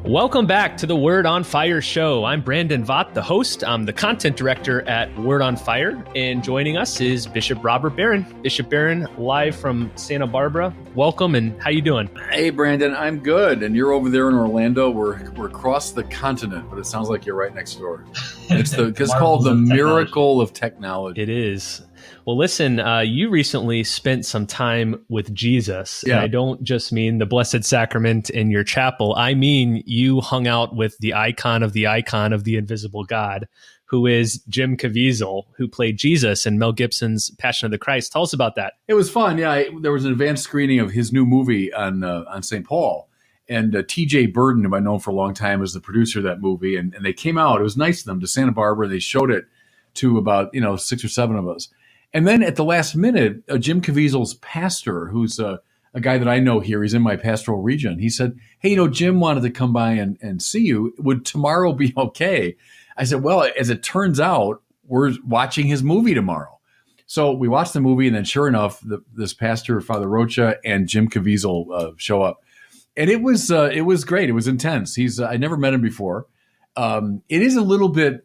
Welcome back to the Word on Fire show. I'm Brandon Vogt, the host. I'm the content director at Word on Fire, and joining us is Bishop Robert Barron. Bishop Barron, live from Santa Barbara. Welcome, and how you doing? Hey, Brandon, I'm good. And you're over there in Orlando. We're across the continent, but it sounds like you're right next door. It's called the miracle of technology. It is. Well, listen, you recently spent some time with Jesus. Yeah. And I don't just mean the Blessed Sacrament in your chapel. I mean, you hung out with the icon of the invisible God, who is Jim Caviezel, who played Jesus in Mel Gibson's Passion of the Christ. Tell us about that. It was fun. Yeah, there was an advanced screening of his new movie on St. Paul. And T.J. Burden, who I've known for a long time, was the producer of that movie. And they came out. It was nice of them to Santa Barbara. They showed it to about 6 or 7 of us. And then at the last minute, Jim Caviezel's pastor, who's a guy that I know here, he's in my pastoral region. He said, hey, Jim wanted to come by and see you. Would tomorrow be okay? I said, well, as it turns out, we're watching his movie tomorrow. So we watched the movie, and then sure enough, this pastor, Father Rocha, and Jim Caviezel show up. And it was great. It was intense. I never met him before. It is a little bit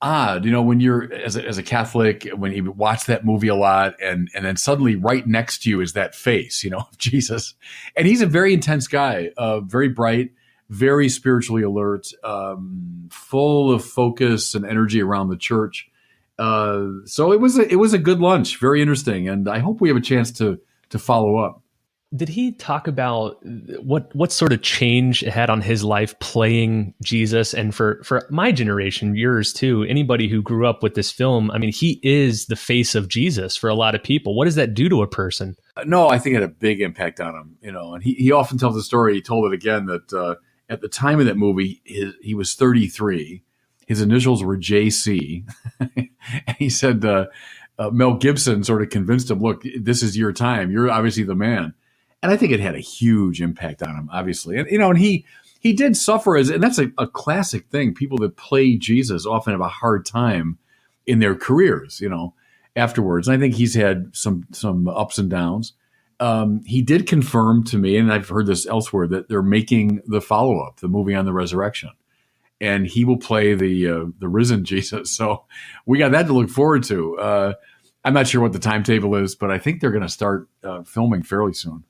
odd, when you're as a Catholic, when you watch that movie a lot, and then suddenly right next to you is that face, of Jesus. And he's a very intense guy, very bright, very spiritually alert, full of focus and energy around the church. So it was a good lunch, very interesting, and I hope we have a chance to follow up. Did he talk about what sort of change it had on his life playing Jesus? And for my generation, yours too, anybody who grew up with this film, I mean, he is the face of Jesus for a lot of people. What does that do to a person? No, I think it had a big impact on him, and he often tells the story. He told it again that at the time of that movie, he was 33. His initials were JC. And he said Mel Gibson sort of convinced him, look, this is your time. You're obviously the man. And I think it had a huge impact on him, obviously. And, and he did suffer and that's a classic thing. People that play Jesus often have a hard time in their careers, afterwards. And I think he's had some ups and downs. He did confirm to me, and I've heard this elsewhere, that they're making the follow-up, the movie on the resurrection. And he will play the risen Jesus. So we got that to look forward to. I'm not sure what the timetable is, but I think they're going to start filming fairly soon.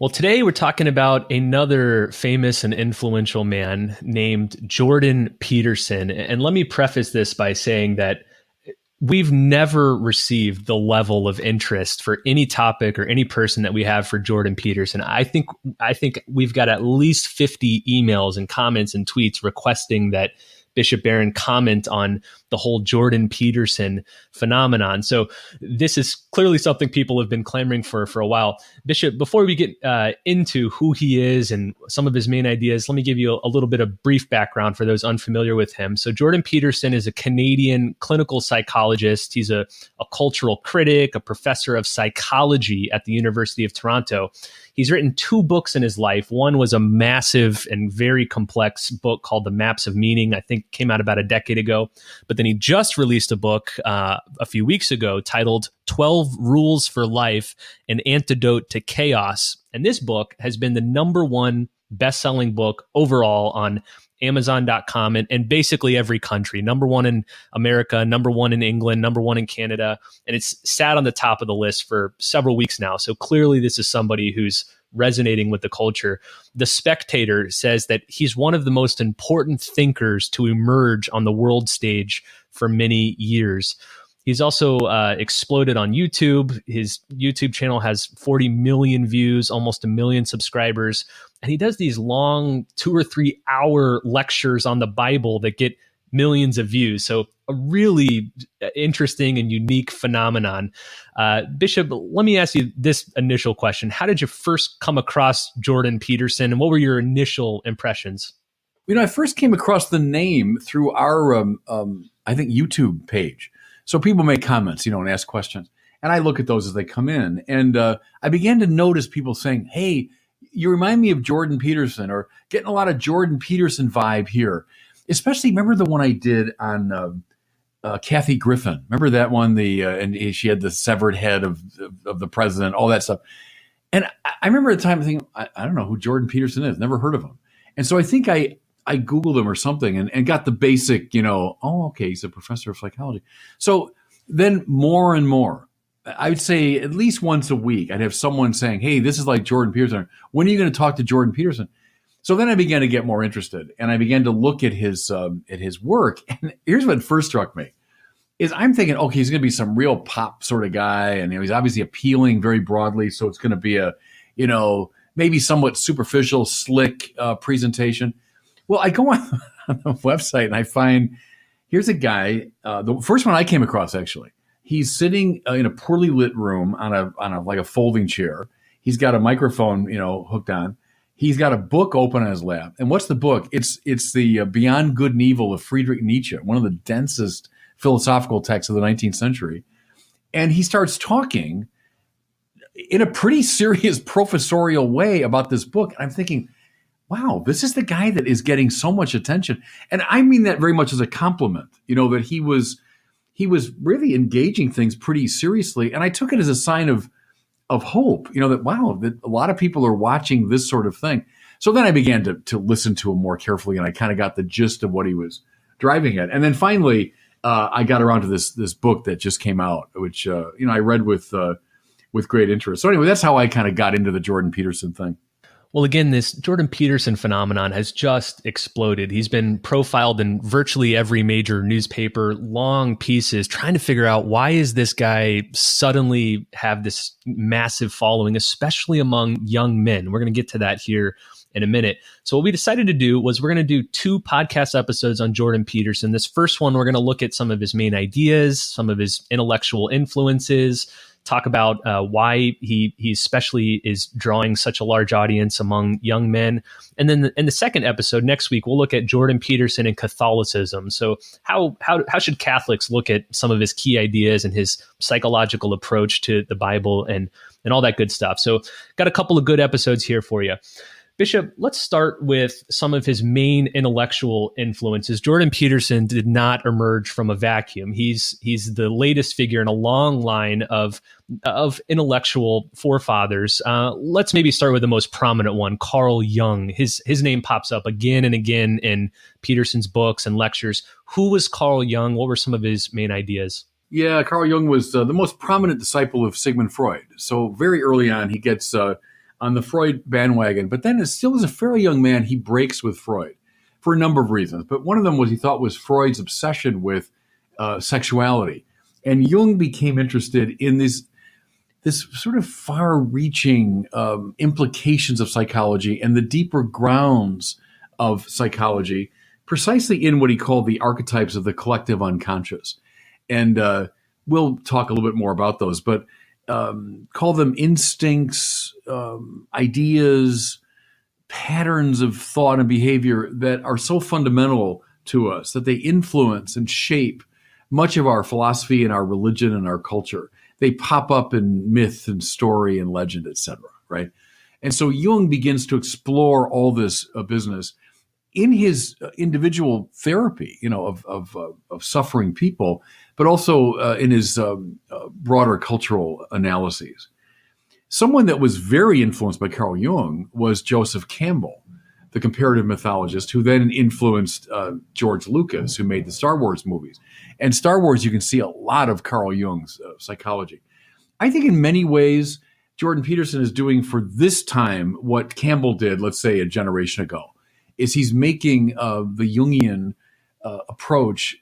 Well, today we're talking about another famous and influential man named Jordan Peterson. And let me preface this by saying that we've never received the level of interest for any topic or any person that we have for Jordan Peterson. I think we've got at least 50 emails and comments and tweets requesting that Bishop Barron comment on the whole Jordan Peterson phenomenon. So this is clearly something people have been clamoring for a while. Bishop, before we get into who he is and some of his main ideas, let me give you a little bit of brief background for those unfamiliar with him. So Jordan Peterson is a Canadian clinical psychologist. He's a cultural critic, a professor of psychology at the University of Toronto. He's written 2 books in his life. One was a massive and very complex book called The Maps of Meaning. I think came out about a decade ago. But then he just released a book a few weeks ago titled 12 Rules for Life, An Antidote to Chaos. And this book has been the #1 best-selling book overall on Amazon.com and basically every country. #1 in America, #1 in England, #1 in Canada. And it's sat on the top of the list for several weeks now. So clearly this is somebody who's resonating with the culture. The Spectator says that he's one of the most important thinkers to emerge on the world stage for many years. He's also exploded on YouTube. His YouTube channel has 40 million views, almost 1 million subscribers. And he does these long 2 or 3 hour lectures on the Bible that get millions of views. So a really interesting and unique phenomenon. Bishop, let me ask you this initial question. How did you first come across Jordan Peterson, and what were your initial impressions? I first came across the name through our, I think, YouTube page. So people make comments, and ask questions. And I look at those as they come in. And I began to notice people saying, hey, you remind me of Jordan Peterson, or getting a lot of Jordan Peterson vibe here. Especially, remember the one I did on Kathy Griffin? Remember that one? And she had the severed head of the president, all that stuff. And I remember at the time thinking, I don't know who Jordan Peterson is. Never heard of him. And so I think I Googled him or something and got the basic, oh, okay, he's a professor of psychology. So then more and more, I would say at least once a week, I'd have someone saying, hey, this is like Jordan Peterson. When are you going to talk to Jordan Peterson? So then I began to get more interested, and I began to look at his work. And here's what first struck me: is I'm thinking, okay, he's going to be some real pop sort of guy, and he's obviously appealing very broadly. So it's going to be a, maybe somewhat superficial, slick presentation. Well, I go on the website and I find here's a guy. The first one I came across, actually, he's sitting in a poorly lit room on a like a folding chair. He's got a microphone, hooked on. He's got a book open on his lap. And what's the book? It's the Beyond Good and Evil of Friedrich Nietzsche, one of the densest philosophical texts of the 19th century. And he starts talking in a pretty serious professorial way about this book. And I'm thinking, wow, this is the guy that is getting so much attention. And I mean that very much as a compliment, that he was really engaging things pretty seriously. And I took it as a sign of hope, that, wow, that a lot of people are watching this sort of thing. So then I began to listen to him more carefully, and I kind of got the gist of what he was driving at. And then finally, I got around to this book that just came out, which, I read with great interest. So anyway, that's how I kind of got into the Jordan Peterson thing. Well, again, this Jordan Peterson phenomenon has just exploded. He's been profiled in virtually every major newspaper, long pieces, trying to figure out why is this guy suddenly have this massive following, especially among young men. We're going to get to that here in a minute. So what we decided to do was we're going to do 2 podcast episodes on Jordan Peterson. This first one, we're going to look at some of his main ideas, some of his intellectual influences, talk about why he especially is drawing such a large audience among young men. And then in the second episode next week, we'll look at Jordan Peterson and Catholicism. So how should Catholics look at some of his key ideas and his psychological approach to the Bible and all that good stuff. So got a couple of good episodes here for you. Bishop, let's start with some of his main intellectual influences. Jordan Peterson did not emerge from a vacuum. He's the latest figure in a long line of intellectual forefathers. Let's maybe start with the most prominent one, Carl Jung. His name pops up again and again in Peterson's books and lectures. Who was Carl Jung? What were some of his main ideas? Yeah, Carl Jung was the most prominent disciple of Sigmund Freud. So very early on, he gets on the Freud bandwagon, but then still as a fairly young man, he breaks with Freud for a number of reasons. But one of them was he thought was Freud's obsession with sexuality. And Jung became interested in this sort of far-reaching implications of psychology and the deeper grounds of psychology, precisely in what he called the archetypes of the collective unconscious. And we'll talk a little bit more about those, but call them instincts, ideas, patterns of thought and behavior that are so fundamental to us that they influence and shape much of our philosophy and our religion and our culture. They pop up in myth and story and legend, etc. Right? And so Jung begins to explore all this business in his individual therapy, of suffering people, but also in his broader cultural analyses. Someone that was very influenced by Carl Jung was Joseph Campbell, the comparative mythologist, who then influenced George Lucas, who made the Star Wars movies. And Star Wars, you can see a lot of Carl Jung's psychology. I think in many ways, Jordan Peterson is doing for this time what Campbell did, let's say, a generation ago, is he's making the Jungian approach.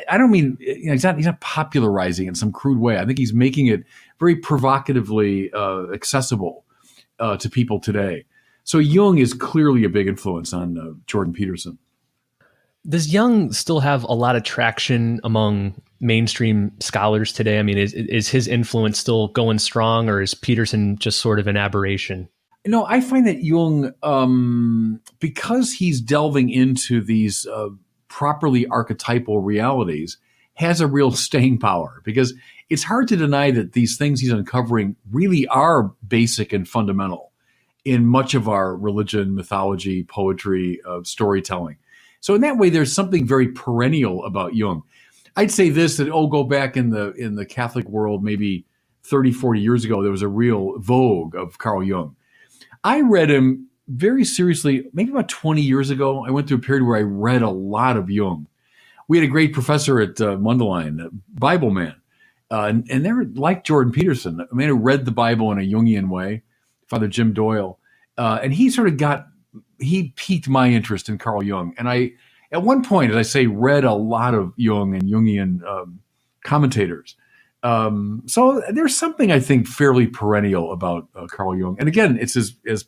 I don't mean, he's not popularizing it in some crude way. I think he's making it very provocatively accessible to people today. So Jung is clearly a big influence on Jordan Peterson. Does Jung still have a lot of traction among mainstream scholars today? I mean, is his influence still going strong, or is Peterson just sort of an aberration? No, I find that Jung, because he's delving into these properly archetypal realities, has a real staying power, because it's hard to deny that these things he's uncovering really are basic and fundamental in much of our religion, mythology, poetry, storytelling. So in that way, there's something very perennial about Jung. I'd say this, that, go back in the Catholic world, maybe 30, 40 years ago, there was a real vogue of Carl Jung. I read him very seriously, maybe about 20 years ago, I went through a period where I read a lot of Jung. We had a great professor at Mundelein, Bible man, and they were like Jordan Peterson, a man who read the Bible in a Jungian way, Father Jim Doyle. And he piqued my interest in Carl Jung. And I, at one point, as I say, read a lot of Jung and Jungian commentators. So there's something, I think, fairly perennial about Carl Jung. And again, it's as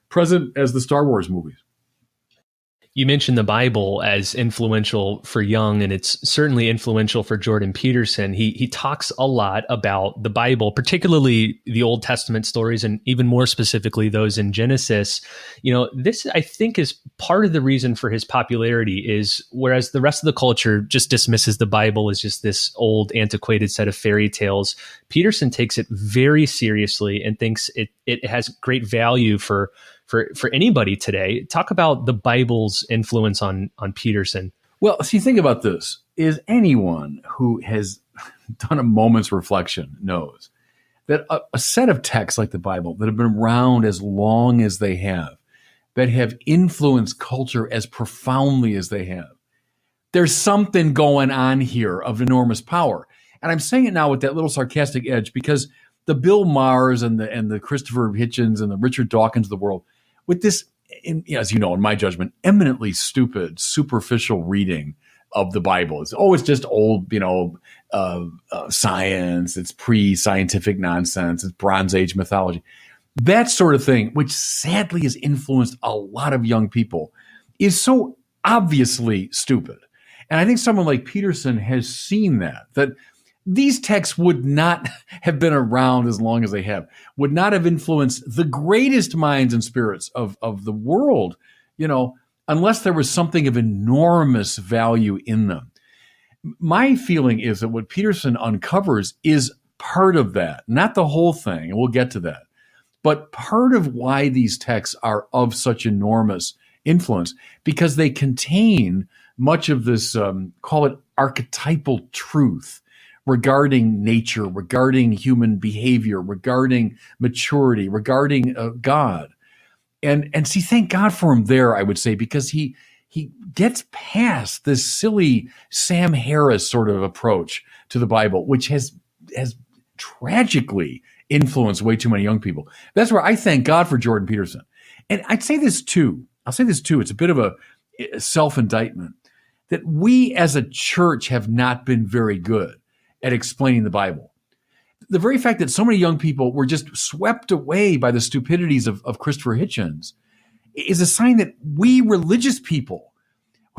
present as the Star Wars movies. You mentioned the Bible as influential for Jung, and it's certainly influential for Jordan Peterson. He talks a lot about the Bible, particularly the Old Testament stories, and even more specifically those in Genesis. This, I think, is part of the reason for his popularity is whereas the rest of the culture just dismisses the Bible as just this old, antiquated set of fairy tales, Peterson takes it very seriously and thinks it has great value for anybody today. Talk about the Bible's influence on Peterson. Well, see, think about this. Is anyone who has done a moment's reflection knows that a set of texts like the Bible that have been around as long as they have, that have influenced culture as profoundly as they have, there's something going on here of enormous power. And I'm saying it now with that little sarcastic edge because the Bill Maher's and the Christopher Hitchens and the Richard Dawkins of the world, with this, as you know, in my judgment, eminently stupid, superficial reading of the Bible. It's just old, science. It's pre-scientific nonsense. It's Bronze Age mythology. That sort of thing, which sadly has influenced a lot of young people, is so obviously stupid. And I think someone like Peterson has seen that these texts would not have been around as long as they have, would not have influenced the greatest minds and spirits of the world, unless there was something of enormous value in them. My feeling is that what Peterson uncovers is part of that, not the whole thing, and we'll get to that, but part of why these texts are of such enormous influence, because they contain much of this, call it archetypal truth, regarding nature, regarding human behavior, regarding maturity, regarding God. And see, thank God for him there, I would say, because he gets past this silly Sam Harris sort of approach to the Bible, which has tragically influenced way too many young people. That's where I thank God for Jordan Peterson. And I'll say this too. It's a bit of a self-indictment that we as a church have not been very good at explaining the Bible. The very fact that so many young people were just swept away by the stupidities of Christopher Hitchens is a sign that we religious people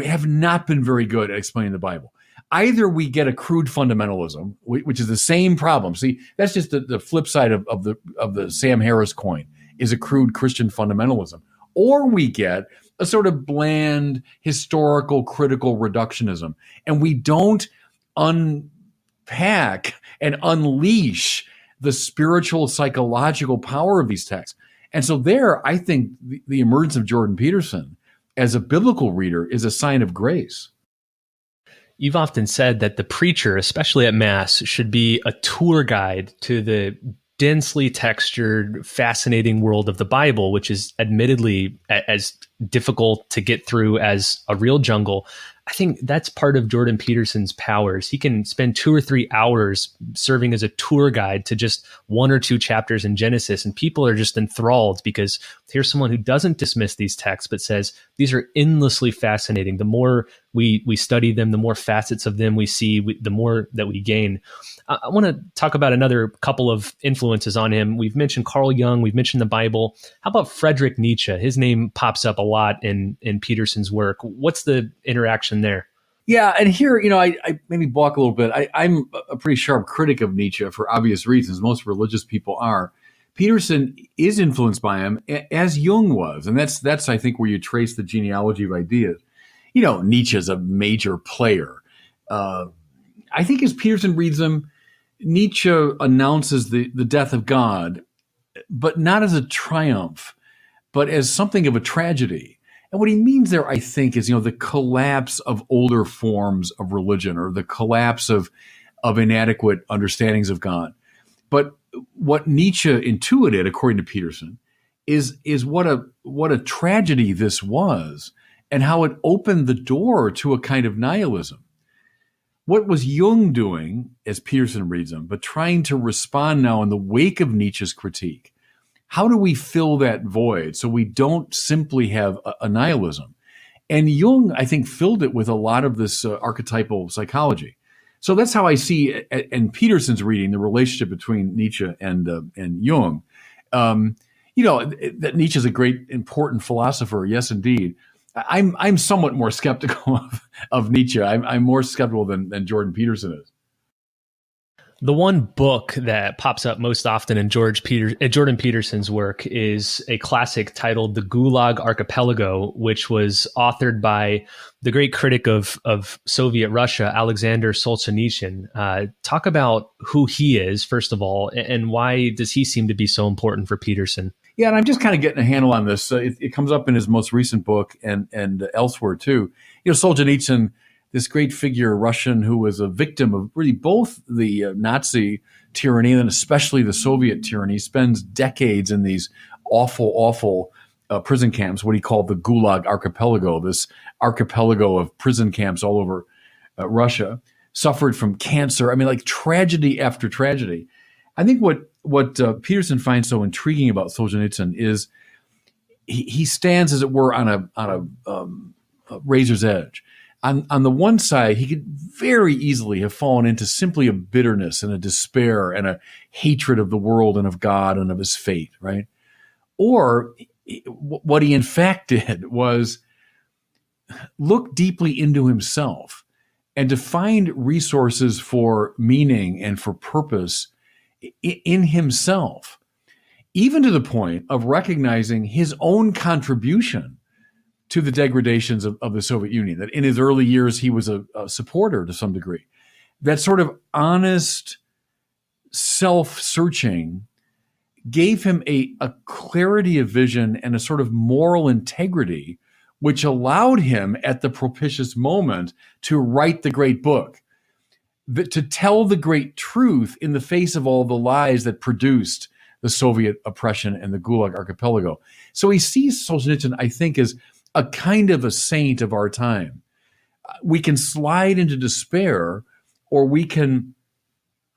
have not been very good at explaining the Bible. Either we get a crude fundamentalism, which is the same problem. See, that's just the flip side of the Sam Harris coin, is a crude Christian fundamentalism. Or we get a sort of bland, historical, critical reductionism. And we don't unpack and unleash the spiritual, psychological power of these texts. And so there, I think the emergence of Jordan Peterson as a biblical reader is a sign of grace. You've often said that the preacher, especially at Mass, should be a tour guide to the densely textured, fascinating world of the Bible, which is admittedly as difficult to get through as a real jungle. I think that's part of Jordan Peterson's powers. He can spend 2 or 3 hours serving as a tour guide to just 1 or 2 chapters in Genesis, and people are just enthralled because here's someone who doesn't dismiss these texts, but says these are endlessly fascinating. The more we study them, the more facets of them we see, the more that we gain. I want to talk about another couple of influences on him. We've mentioned Carl Jung. We've mentioned the Bible. How about Friedrich Nietzsche? His name pops up a lot in Peterson's work. What's the interaction there? Yeah, and here, I maybe balk a little bit. I'm a pretty sharp critic of Nietzsche for obvious reasons. Most religious people are. Peterson is influenced by him, as Jung was. And that's I think, where you trace the genealogy of ideas. Nietzsche is a major player. I think as Peterson reads them, Nietzsche announces the death of God, but not as a triumph, but as something of a tragedy. And what he means there, I think, is, the collapse of older forms of religion, or the collapse of inadequate understandings of God. But what Nietzsche intuited, according to Peterson, is what a tragedy this was, and how it opened the door to a kind of nihilism. What was Jung doing, as Peterson reads him, but trying to respond now in the wake of Nietzsche's critique? How do we fill that void so we don't simply have a nihilism? And Jung, I think, filled it with a lot of this archetypal psychology. So that's how I see, in Peterson's reading, the relationship between Nietzsche and Jung. That Nietzsche is a great, important philosopher. Yes, indeed. I'm somewhat more skeptical of Nietzsche. I'm more skeptical than Jordan Peterson is. The one book that pops up most often in Jordan Peterson's work is a classic titled The Gulag Archipelago, which was authored by the great critic of Soviet Russia, Alexander Solzhenitsyn. Talk about who he is, first of all, and why does he seem to be so important for Peterson? Yeah, and I'm just kind of getting a handle on this. It comes up in his most recent book and elsewhere too. Solzhenitsyn, this great figure, Russian, who was a victim of really both the Nazi tyranny and especially the Soviet tyranny, spends decades in these awful prison camps, what he called the Gulag Archipelago, this archipelago of prison camps all over Russia, suffered from cancer. I mean, like tragedy after tragedy. I think what Peterson finds so intriguing about Solzhenitsyn is he stands, as it were, on a razor's edge. On the one side, he could very easily have fallen into simply a bitterness and a despair and a hatred of the world and of God and of his fate, right? Or what he in fact did was look deeply into himself and to find resources for meaning and for purpose in himself, even to the point of recognizing his own contribution to the degradations of the Soviet Union, that in his early years he was a supporter to some degree. That sort of honest self-searching gave him a clarity of vision and a sort of moral integrity, which allowed him at the propitious moment to write the great book, to tell the great truth in the face of all the lies that produced the Soviet oppression and the Gulag Archipelago. So he sees Solzhenitsyn, I think, as a kind of a saint of our time. We can slide into despair, or we can,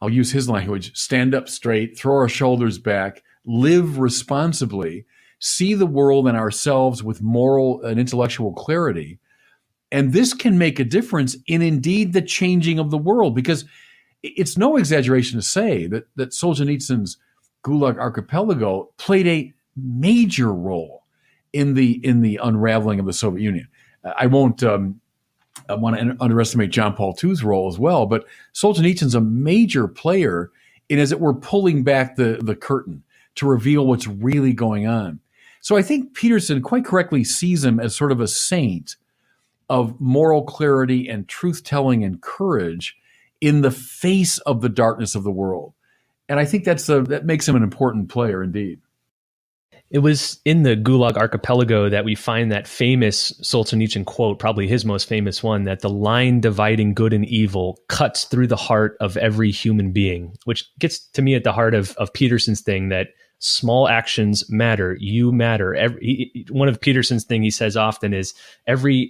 I'll use his language, stand up straight, throw our shoulders back, live responsibly, see the world and ourselves with moral and intellectual clarity. And this can make a difference in indeed the changing of the world, because it's no exaggeration to say that Solzhenitsyn's Gulag Archipelago played a major role in the unraveling of the Soviet Union. I want to underestimate John Paul II's role as well, but Solzhenitsyn's a major player in, as it were, pulling back the curtain to reveal what's really going on. So I think Peterson quite correctly sees him as sort of a saint of moral clarity and truth-telling and courage in the face of the darkness of the world. And I think that makes him an important player indeed. It was in the Gulag Archipelago that we find that famous Solzhenitsyn quote, probably his most famous one, that the line dividing good and evil cuts through the heart of every human being, which gets to me at the heart of Peterson's thing, that small actions matter. You matter. One of Peterson's thing he says often is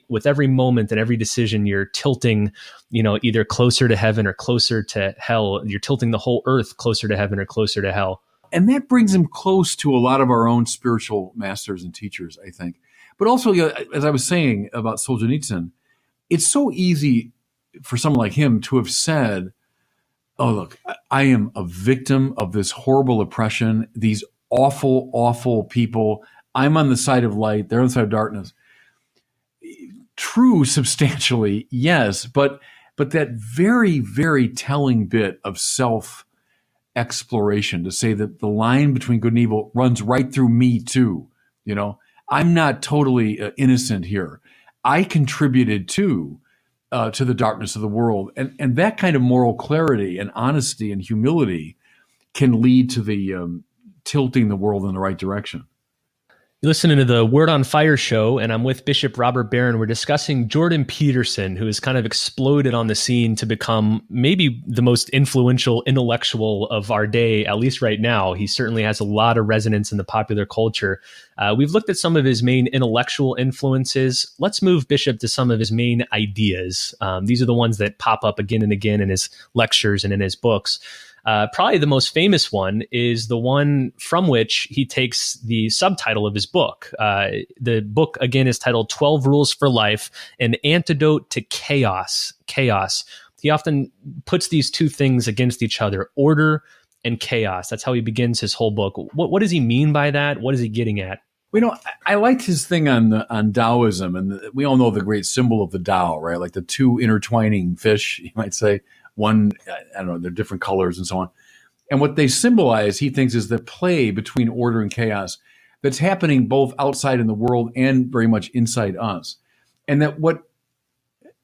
with every moment and every decision, you're tilting, either closer to heaven or closer to hell. You're tilting the whole earth closer to heaven or closer to hell. And that brings him close to a lot of our own spiritual masters and teachers, I think. But also, as I was saying about Solzhenitsyn, it's so easy for someone like him to have said, oh, look, I am a victim of this horrible oppression, these awful, awful people. I'm on the side of light, they're on the side of darkness. True, substantially, yes, but that very, very telling bit of self-exploration to say that the line between good and evil runs right through me too. I'm not totally innocent here. I contributed to the darkness of the world. And that kind of moral clarity and honesty and humility can lead to the tilting the world in the right direction. You're listening to the Word on Fire show, and I'm with Bishop Robert Barron. We're discussing Jordan Peterson, who has kind of exploded on the scene to become maybe the most influential intellectual of our day, at least right now. He certainly has a lot of resonance in the popular culture. We've looked at some of his main intellectual influences. Let's move, Bishop, to some of his main ideas. These are the ones that pop up again and again in his lectures and in his books. Probably the most famous one is the one from which he takes the subtitle of his book. The book, again, is titled 12 Rules for Life, An Antidote to Chaos. Chaos. He often puts these two things against each other, order and chaos. That's how he begins his whole book. What does he mean by that? What is he getting at? I liked his thing on Taoism, and we all know the great symbol of the Tao, right? Like the two intertwining fish, you might say. One, I don't know, they're different colors and so on. And what they symbolize, he thinks, is the play between order and chaos that's happening both outside in the world and very much inside us. And that what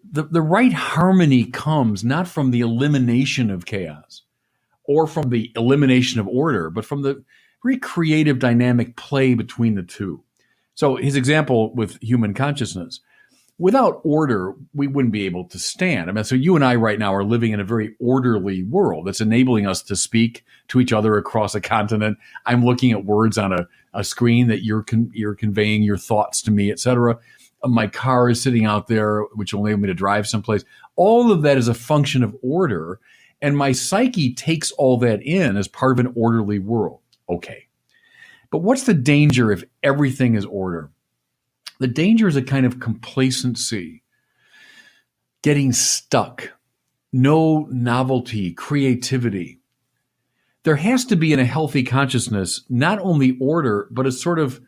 the right harmony comes not from the elimination of chaos or from the elimination of order, but from the very creative dynamic play between the two. So his example with human consciousness, without order, we wouldn't be able to stand. I mean, so you and I right now are living in a very orderly world that's enabling us to speak to each other across a continent. I'm looking at words on a screen that you're conveying your thoughts to me, et cetera. My car is sitting out there, which will enable me to drive someplace. All of that is a function of order, and my psyche takes all that in as part of an orderly world. Okay. But what's the danger if everything is order? The danger is a kind of complacency, getting stuck, no novelty, creativity. There has to be in a healthy consciousness not only order, but a sort of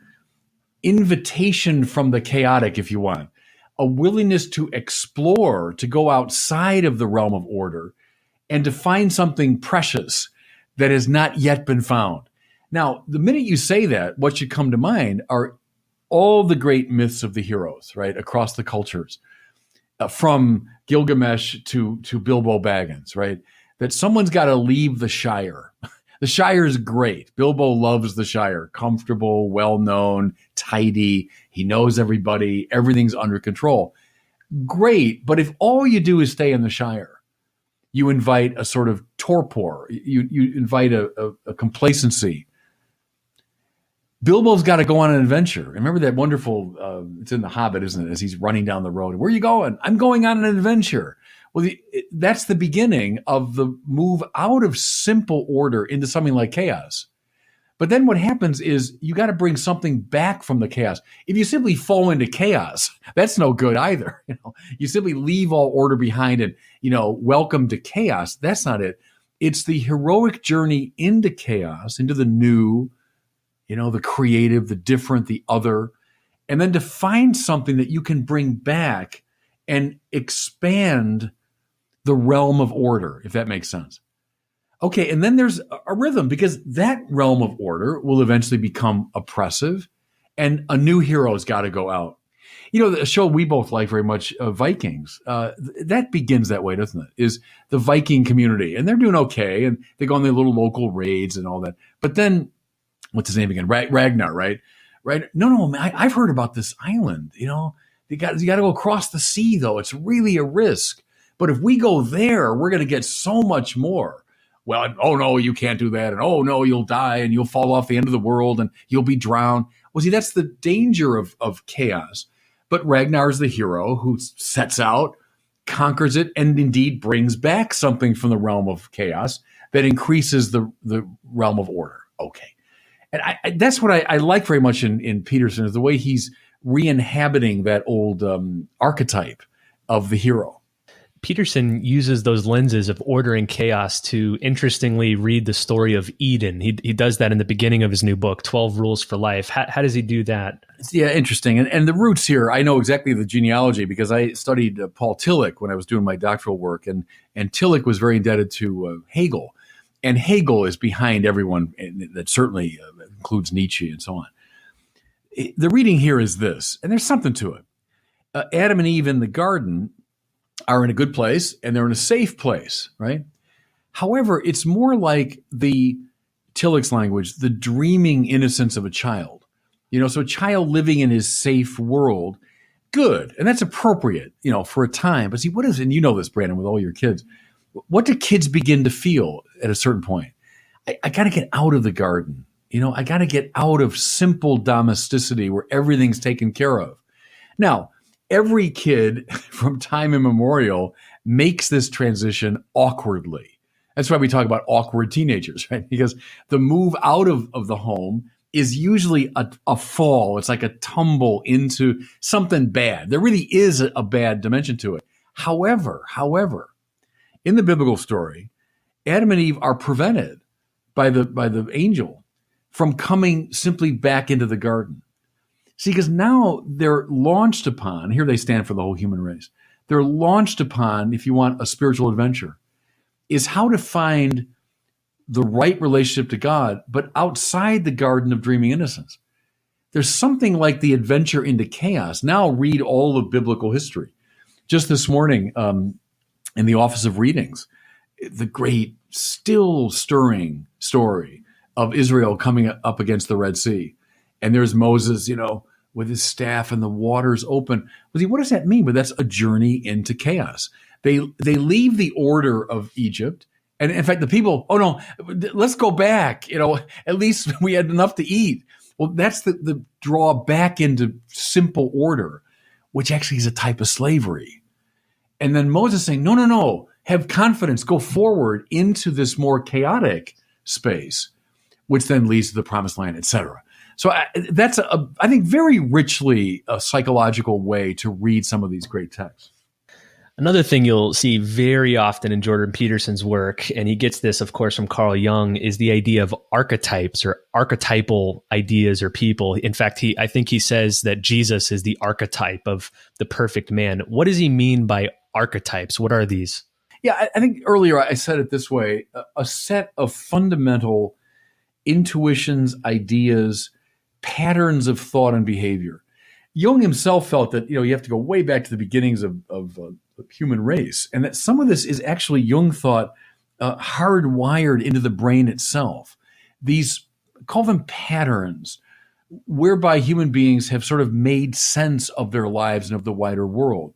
invitation from the chaotic, if you want, a willingness to explore, to go outside of the realm of order and to find something precious that has not yet been found. Now, the minute you say that, what should come to mind are all the great myths of the heroes, right, across the cultures, from Gilgamesh to Bilbo Baggins, right, that someone's got to leave the Shire. The Shire is great. Bilbo loves the Shire, comfortable, well-known, tidy. He knows everybody. Everything's under control. Great, but if all you do is stay in the Shire, you invite a sort of torpor. You invite a complacency. Bilbo's got to go on an adventure. Remember that wonderful, it's in The Hobbit, isn't it? As he's running down the road. Where are you going? I'm going on an adventure. Well, that's the beginning of the move out of simple order into something like chaos. But then what happens is you got to bring something back from the chaos. If you simply fall into chaos, that's no good either. You simply leave all order behind and, welcome to chaos. That's not it. It's the heroic journey into chaos, into the new, the creative, the different, the other, and then to find something that you can bring back and expand the realm of order, if that makes sense. Okay, and then there's a rhythm, because that realm of order will eventually become oppressive, and a new hero's got to go out. The show we both like very much, Vikings, that begins that way, doesn't it? Is the Viking community, and they're doing okay, and they go on their little local raids and all that. But then, what's his name again? Ragnar, right? Right? No, man, I've heard about this island. You got to go across the sea, though. It's really a risk. But if we go there, we're going to get so much more. Well, oh no, you can't do that. And oh no, you'll die and you'll fall off the end of the world and you'll be drowned. Well, see, that's the danger of chaos. But Ragnar is the hero who sets out, conquers it, and indeed brings back something from the realm of chaos that increases the realm of order. Okay. And that's what I like very much in Peterson, is the way he's re-inhabiting that old archetype of the hero. Peterson uses those lenses of order and chaos to interestingly read the story of Eden. He does that in the beginning of his new book, 12 Rules for Life. How does he do that? Yeah, interesting. And the roots here, I know exactly the genealogy because I studied Paul Tillich when I was doing my doctoral work. And Tillich was very indebted to Hegel. And Hegel is behind everyone, that certainly includes Nietzsche and so on. The reading here is this, and there's something to it. Adam and Eve in the garden are in a good place, and they're in a safe place, right? However, it's more like the Tillich's language, the dreaming innocence of a child. So a child living in his safe world, good. And that's appropriate, for a time. But see, what is, and you know this, Brandon, with all your kids, what do kids begin to feel at a certain point? I got to get out of the garden. I got to get out of simple domesticity where everything's taken care of. Now, every kid from time immemorial makes this transition awkwardly. That's why we talk about awkward teenagers, right? Because the move out of the home is usually a fall. It's like a tumble into something bad. There really is a bad dimension to it. However, in the biblical story, Adam and Eve are prevented by the angel from coming simply back into the garden. See, because now they're launched upon, here they stand for the whole human race, they're launched upon, if you want a spiritual adventure, is how to find the right relationship to God, but outside the garden of dreaming innocence. There's something like the adventure into chaos. Now read all of biblical history. Just this morning, in the Office of Readings, the great, still stirring story of Israel coming up against the Red Sea. And there's Moses, with his staff and the waters open. Well, see, what does that mean? But that's a journey into chaos. They leave the order of Egypt. And in fact, the people, oh no, let's go back. At least we had enough to eat. Well, that's the draw back into simple order, which actually is a type of slavery. And then Moses saying, no, have confidence, go forward into this more chaotic space, which then leads to the promised land, etc. So that's, I think, very richly a psychological way to read some of these great texts. Another thing you'll see very often in Jordan Peterson's work, and he gets this, of course, from Carl Jung, is the idea of archetypes or archetypal ideas or people. In fact, I think he says that Jesus is the archetype of the perfect man. What does he mean by archetypes? What are these? Yeah, I think earlier I said it this way, a set of fundamental intuitions, ideas, patterns of thought and behavior. Jung himself felt that, you have to go way back to the beginnings of the human race, and that some of this is actually, Jung thought, hardwired into the brain itself. These, call them patterns, whereby human beings have sort of made sense of their lives and of the wider world.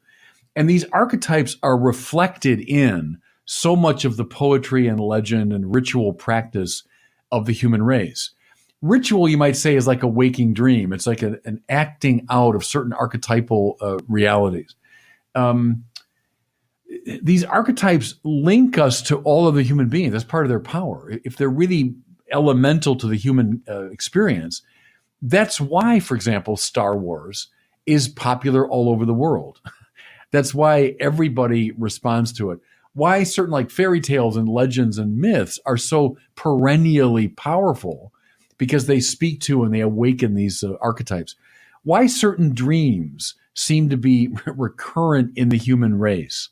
And these archetypes are reflected in so much of the poetry and legend and ritual practice of the human race. Ritual, you might say, is like a waking dream. It's like an acting out of certain archetypal realities. These archetypes link us to all of the human beings. That's part of their power. If they're really elemental to the human experience, that's why, for example, Star Wars is popular all over the world. That's why everybody responds to it. Why certain like fairy tales and legends and myths are so perennially powerful, because they speak to and they awaken these archetypes. Why certain dreams seem to be recurrent in the human race.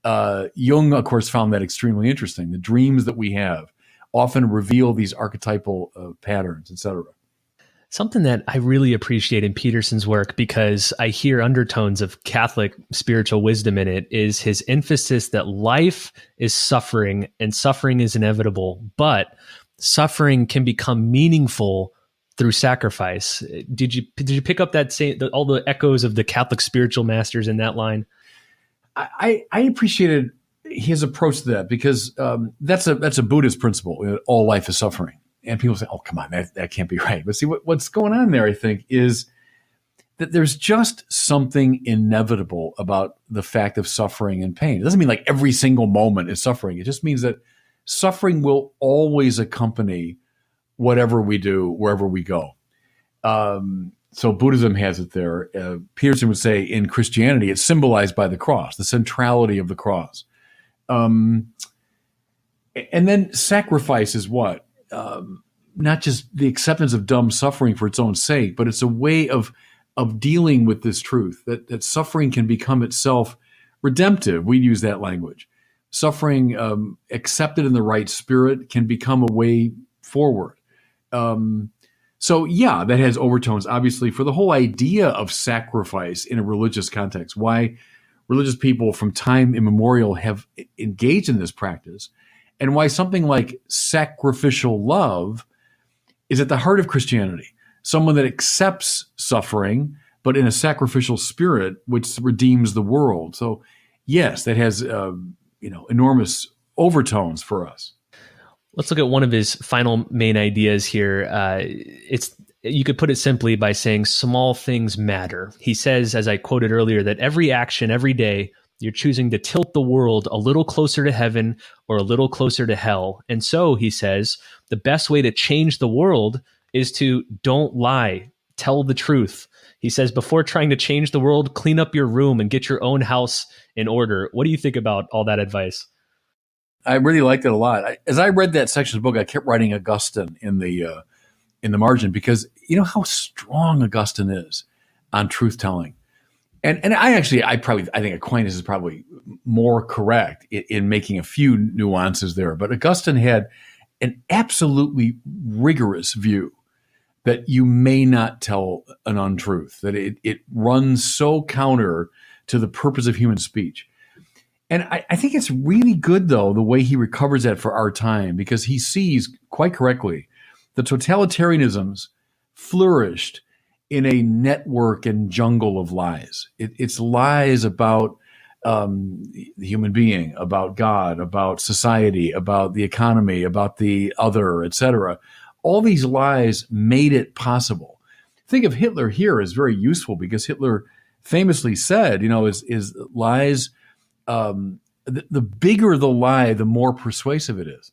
Jung, of course, found that extremely interesting. The dreams that we have often reveal these archetypal patterns, etc. Something that I really appreciate in Peterson's work, because I hear undertones of Catholic spiritual wisdom in it, is his emphasis that life is suffering and suffering is inevitable, but suffering can become meaningful through sacrifice. Did you pick up that all the echoes of the Catholic spiritual masters in that line? I appreciated his approach to that, because that's a Buddhist principle. All life is suffering. And people say, oh, come on, that can't be right. But see, what's going on there, I think, is that there's just something inevitable about the fact of suffering and pain. It doesn't mean like every single moment is suffering. It just means that suffering will always accompany whatever we do, wherever we go. So Buddhism has it there. Peterson would say in Christianity, it's symbolized by the cross, the centrality of the cross. And then sacrifice is what? Not just the acceptance of dumb suffering for its own sake, but it's a way of dealing with this truth that suffering can become itself redemptive. We use that language. Suffering accepted in the right spirit can become a way forward. So yeah, that has overtones, obviously, for the whole idea of sacrifice in a religious context. Why religious people from time immemorial have engaged in this practice, and why something like sacrificial love is at the heart of Christianity. someone that accepts suffering, but in a sacrificial spirit, which redeems the world. So, yes, that has enormous overtones for us. Let's look at one of his final main ideas here. You could put it simply by saying small things matter. He says, as I quoted earlier, that every action, every day, you're choosing to tilt the world a little closer to heaven or a little closer to hell. And so, he says, the best way to change the world is to don't lie, tell the truth. He says, before trying to change the world, clean up your room and get your own house in order. What do you think about all that advice? I really liked it a lot. As I read that section of the book, I kept writing Augustine in the margin, because you know how strong Augustine is on truth telling. And I think Aquinas is probably more correct in making a few nuances there. But Augustine had an absolutely rigorous view that you may not tell an untruth, that it runs so counter to the purpose of human speech. And I think it's really good, though, the way he recovers that for our time, because he sees quite correctly the totalitarianisms flourished in a network and jungle of lies. It's lies about the human being, about God, about society, about the economy, about the other, etc. All these lies made it possible. Think of Hitler here as very useful, because Hitler famously said, is lies, the bigger the lie, the more persuasive it is.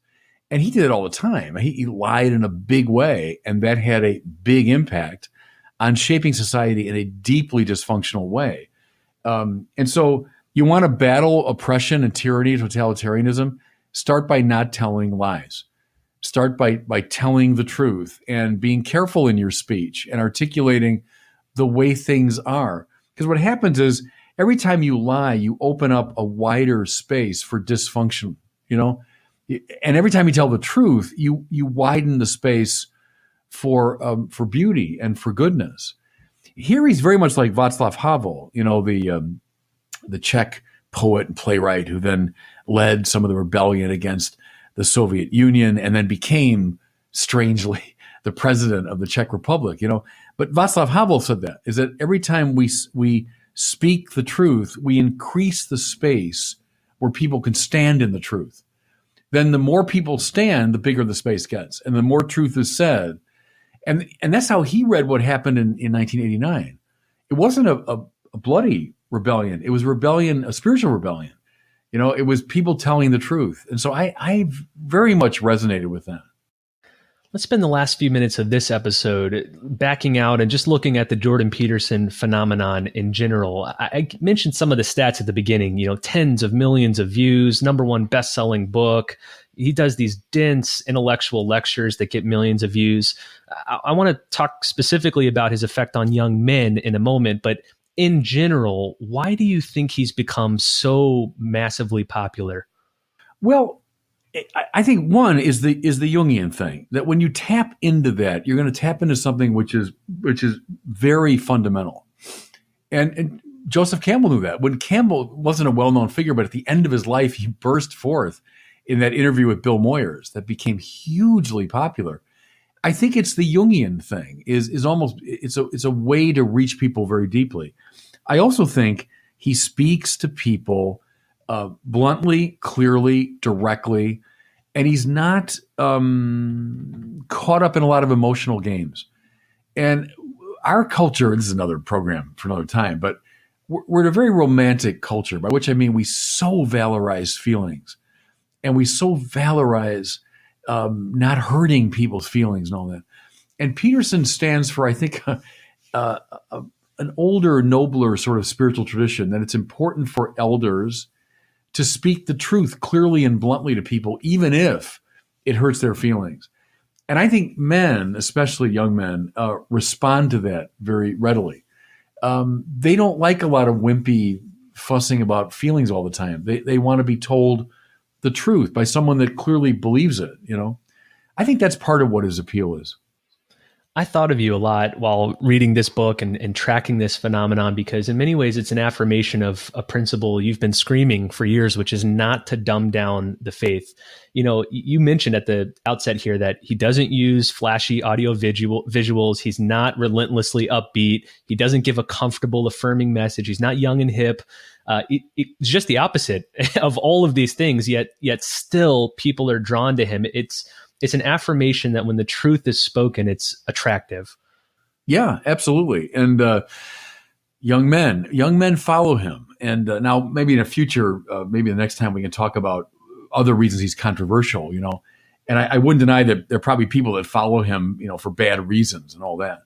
And he did it all the time. He lied in a big way, and that had a big impact on shaping society in a deeply dysfunctional way. And so you want to battle oppression and tyranny, totalitarianism, start by not telling lies. Start by telling the truth and being careful in your speech and articulating the way things are. Because what happens is every time you lie, you open up a wider space for dysfunction, and every time you tell the truth, you widen the space for beauty and for goodness. Here he's very much like Václav Havel, the Czech poet and playwright who then led some of the rebellion against the Soviet Union and then became, strangely, the president of the Czech Republic. But Václav Havel said that every time we speak the truth, we increase the space where people can stand in the truth. Then the more people stand, the bigger the space gets, and the more truth is said. And that's how he read what happened in 1989. It wasn't a bloody rebellion. It was rebellion, a spiritual rebellion. It was people telling the truth. And so I very much resonated with that. Let's spend the last few minutes of this episode backing out and just looking at the Jordan Peterson phenomenon in general. I mentioned some of the stats at the beginning, tens of millions of views, #1 best-selling book. He does these dense intellectual lectures that get millions of views. I want to talk specifically about his effect on young men in a moment, but in general, why do you think he's become so massively popular? Well, I think one is the Jungian thing, that when you tap into that, you're going to tap into something which is very fundamental. And Joseph Campbell knew that. When Campbell wasn't a well-known figure, but at the end of his life, he burst forth in that interview with Bill Moyers that became hugely popular. I think it's the Jungian thing, is almost it's a way to reach people very deeply. I also think he speaks to people bluntly, clearly, directly, and he's not caught up in a lot of emotional games. And our culture, this is another program for another time, but we're in a very romantic culture, by which I mean we so valorize feelings, and we so valorize not hurting people's feelings and all that. And Peterson stands for, I think, an older, nobler sort of spiritual tradition, that it's important for elders to speak the truth clearly and bluntly to people, even if it hurts their feelings. And I think men, especially young men, respond to that very readily. They don't like a lot of wimpy fussing about feelings all the time. They want to be told the truth by someone that clearly believes it. I think that's part of what his appeal is. I thought of you a lot while reading this book and tracking this phenomenon, because in many ways it's an affirmation of a principle you've been screaming for years, which is not to dumb down the faith. You know, you mentioned at the outset here that he doesn't use flashy audio visuals. He's not relentlessly upbeat. He doesn't give a comfortable, affirming message. He's not young and hip. It's just the opposite of all of these things, yet still people are drawn to him. It's an affirmation that when the truth is spoken, it's attractive. Yeah, absolutely. And young men follow him. And now maybe in a future, maybe the next time we can talk about other reasons he's controversial, you know. And I wouldn't deny that there are probably people that follow him, you know, for bad reasons and all that.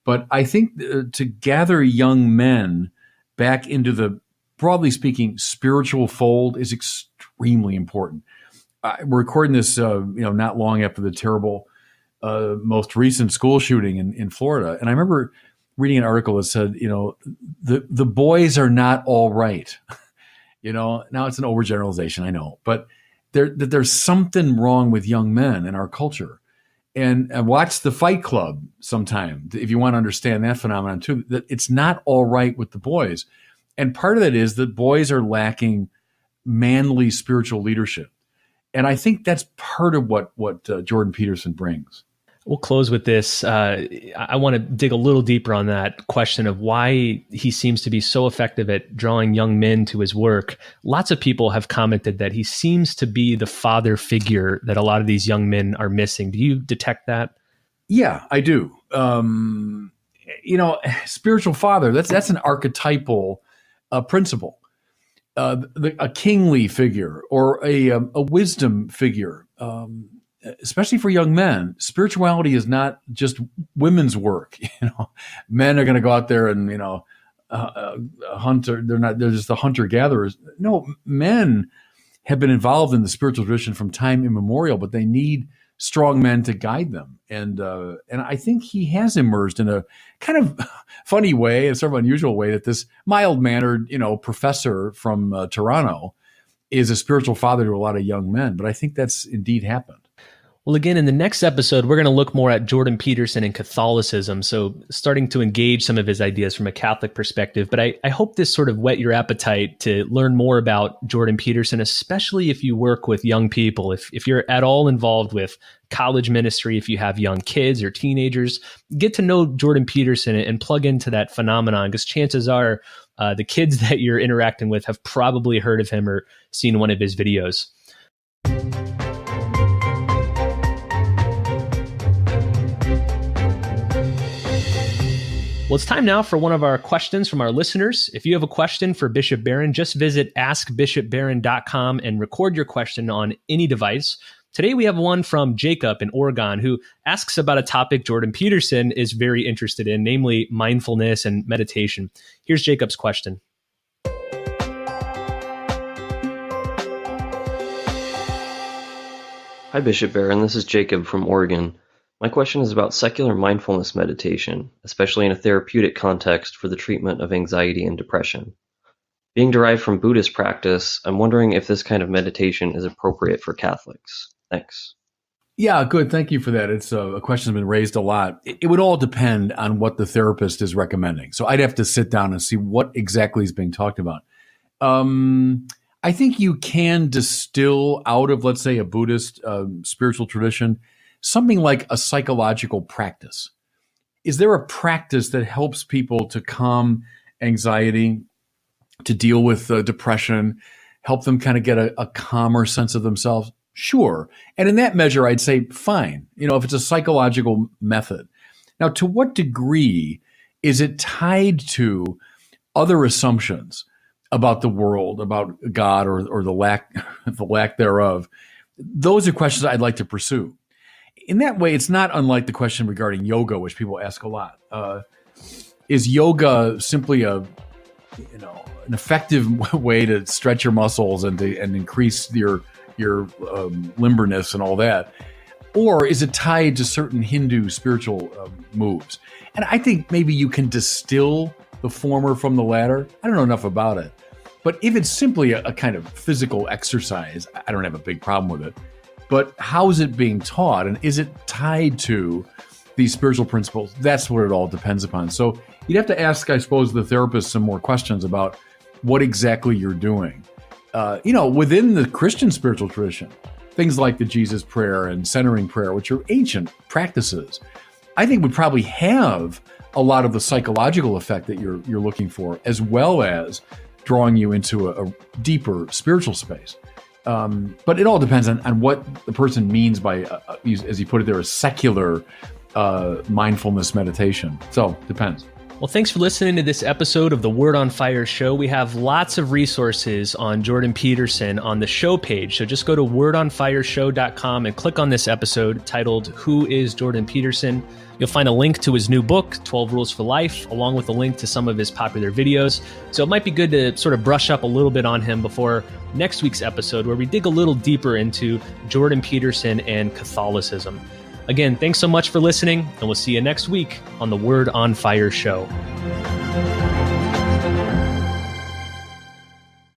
But I think to gather young men back into the, broadly speaking, spiritual fold is extremely important. We're recording this, not long after the terrible, most recent school shooting in Florida. And I remember reading an article that said, you know, the boys are not all right. You know, now it's an overgeneralization, I know, but there's something wrong with young men in our culture. And watch The Fight Club sometime if you want to understand that phenomenon too, that it's not all right with the boys. And part of that is that boys are lacking manly spiritual leadership. And I think that's part of what Jordan Peterson brings. We'll close with this. I want to dig a little deeper on that question of why he seems to be so effective at drawing young men to his work. Lots of people have commented that he seems to be the father figure that a lot of these young men are missing. Do you detect that? Yeah, I do. Spiritual father, that's an archetypal principle. A kingly figure or a wisdom figure, especially for young men. Spirituality is not just women's work. You know, men are going to go out there and hunter. They're just the hunter gatherers. No, men have been involved in the spiritual tradition from time immemorial, but they need strong men to guide them. And I think he has emerged in a kind of funny way, a sort of unusual way, that this mild-mannered, professor from Toronto is a spiritual father to a lot of young men. But I think that's indeed happened. Well, again, in the next episode, we're going to look more at Jordan Peterson and Catholicism, so starting to engage some of his ideas from a Catholic perspective. But I hope this sort of whet your appetite to learn more about Jordan Peterson, especially if you work with young people. If you're at all involved with college ministry, if you have young kids or teenagers, get to know Jordan Peterson and plug into that phenomenon, because chances are the kids that you're interacting with have probably heard of him or seen one of his videos. Well, it's time now for one of our questions from our listeners. If you have a question for Bishop Barron, just visit askbishopbarron.com and record your question on any device. Today, we have one from Jacob in Oregon, who asks about a topic Jordan Peterson is very interested in, namely mindfulness and meditation. Here's Jacob's question. Hi, Bishop Barron. This is Jacob from Oregon. My question is about secular mindfulness meditation, especially in a therapeutic context for the treatment of anxiety and depression. Being derived from Buddhist practice, I'm wondering if this kind of meditation is appropriate for Catholics. Thanks. Yeah, good. Thank you for that. It's a question that's been raised a lot. It would all depend on what the therapist is recommending. So I'd have to sit down and see what exactly is being talked about. I think you can distill out of, let's say, a Buddhist spiritual tradition something like a psychological practice. Is there a practice that helps people to calm anxiety, to deal with depression, help them kind of get a calmer sense of themselves? Sure. And in that measure, I'd say fine, if it's a psychological method. Now, to what degree is it tied to other assumptions about the world, about God, or the lack thereof? Those are questions I'd like to pursue. In that way, it's not unlike the question regarding yoga, which people ask a lot. Is yoga simply an effective way to stretch your muscles and increase your limberness and all that? Or is it tied to certain Hindu spiritual moves? And I think maybe you can distill the former from the latter. I don't know enough about it. But if it's simply a kind of physical exercise, I don't have a big problem with it. But how is it being taught? And is it tied to these spiritual principles? That's what it all depends upon. So you'd have to ask, I suppose, the therapist some more questions about what exactly you're doing. Within the Christian spiritual tradition, things like the Jesus prayer and centering prayer, which are ancient practices, I think would probably have a lot of the psychological effect that you're looking for, as well as drawing you into a deeper spiritual space. But it all depends on what the person means by, as you put it there, a secular mindfulness meditation. So, depends. Well, thanks for listening to this episode of the Word on Fire show. We have lots of resources on Jordan Peterson on the show page. So just go to wordonfireshow.com and click on this episode titled Who is Jordan Peterson? You'll find a link to his new book, 12 Rules for Life, along with a link to some of his popular videos. So it might be good to sort of brush up a little bit on him before next week's episode, where we dig a little deeper into Jordan Peterson and Catholicism. Again, thanks so much for listening, and we'll see you next week on the Word on Fire show.